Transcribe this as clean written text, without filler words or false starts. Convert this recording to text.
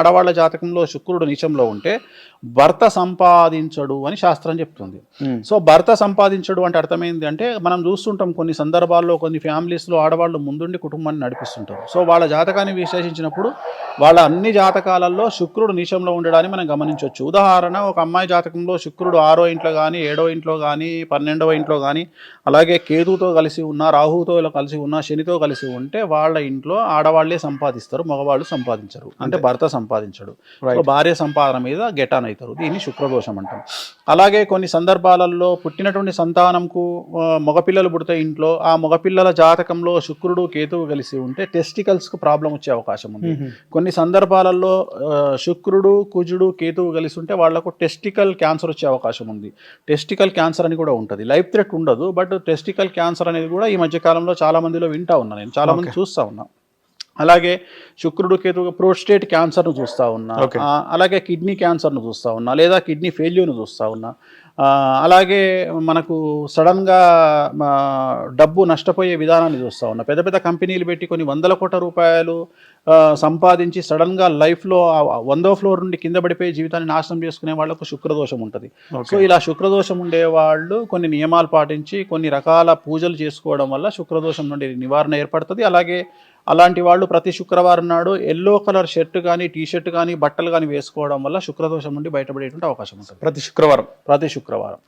ఆడవాళ్ళ జాతకంలో శుక్రుడు నీచంలో ఉంటే భర్త సంపాదించడు అని శాస్త్రం చెప్తుంది. సో భర్త సంపాదించడు అంటే అర్థమైంది అంటే మనం చూస్తుంటాం కొన్ని సందర్భాల్లో కొన్ని ఫ్యామిలీస్లో ఆడవాళ్ళు ముందుండి కుటుంబాన్ని నడిపిస్తుంటారు. సో వాళ్ళ జాతకాన్ని విశ్లేషించినప్పుడు వాళ్ళ అన్ని జాతకాలలో శుక్రుడు నీచంలో ఉండడాన్ని మనం గమనించవచ్చు. ఉదాహరణ, ఒక అమ్మాయి జాతకంలో శుక్రుడు 6వ ఇంట్లో కానీ 7వ ఇంట్లో కానీ 12వ ఇంట్లో కానీ అలాగే కేతుతో కలిసి ఉన్న, రాహుతో కలిసి ఉన్న, శనితో కలిసి ఉంటే వాళ్ళ ఇంట్లో ఆడవాళ్లే సంపాదిస్తారు, మగవాళ్ళు సంపాదించరు. అంటే భర్త సంపాదించడు. సో భార్య సంపాదన మీద గెటాన్ అవుతారు. దీన్ని శుక్రదోషం అంటాం. అలాగే కొన్ని సందర్భాలలో పుట్టినటువంటి సంతానంకు మగపిల్లలు పుడితే ఇంట్లో ఆ మగపిల్లల జాతకంలో శుక్రుడు కేతువు కలిసి ఉంటే టెస్టికల్స్కు ప్రాబ్లం వచ్చే అవకాశం ఉంది. కొన్ని సందర్భాలలో శుక్రుడు కుజుడు కేతువు కలిసి ఉంటే వాళ్లకు టెస్టికల్ క్యాన్సర్ వచ్చే అవకాశం ఉంది. టెస్టికల్ క్యాన్సర్ అని కూడా ఉంటుంది. లైఫ్ థ్రెట్ ఉండదు, బట్ టెస్టికల్ క్యాన్సర్ అనేది కూడా ఈ మధ్యకాలంలో చాలా మందిలో వింటా ఉన్నా, నేను చాలా మంది చూస్తూ ఉన్నా. అలాగే శుక్రుడు కేతు ప్రోస్టేట్ క్యాన్సర్ను చూస్తూ ఉన్నా, అలాగే కిడ్నీ క్యాన్సర్ను చూస్తూ ఉన్నా, లేదా కిడ్నీ ఫెయిల్యూర్ను చూస్తూ ఉన్నా. అలాగే మనకు సడన్గా డబ్బు నష్టపోయే విధానాన్ని చూస్తూ ఉన్నా. పెద్ద పెద్ద కంపెనీలు పెట్టి కొన్ని 100 కోట్ల రూపాయలు సంపాదించి సడన్గా లైఫ్లో 100వ ఫ్లోర్ నుండి కింద పడిపోయి జీవితాన్ని నాశనం చేసుకునే వాళ్ళకు శుక్రదోషం ఉంటుంది. సో ఇలా శుక్రదోషం ఉండేవాళ్ళు కొన్ని నియమాలు పాటించి కొన్ని రకాల పూజలు చేసుకోవడం వల్ల శుక్రదోషం నుండి నివారణ ఏర్పడుతుంది. అలాగే అలాంటి వాళ్ళు ప్రతి శుక్రవారం నాడు ఎల్లో కలర్ షర్ట్ కానీ టీ-షర్ట్ కానీ బట్టలు కానీ వేసుకోవడం వల్ల శుక్రదోషం నుండి బయటపడేటువంటి అవకాశం ఉంటుంది. ప్రతి శుక్రవారం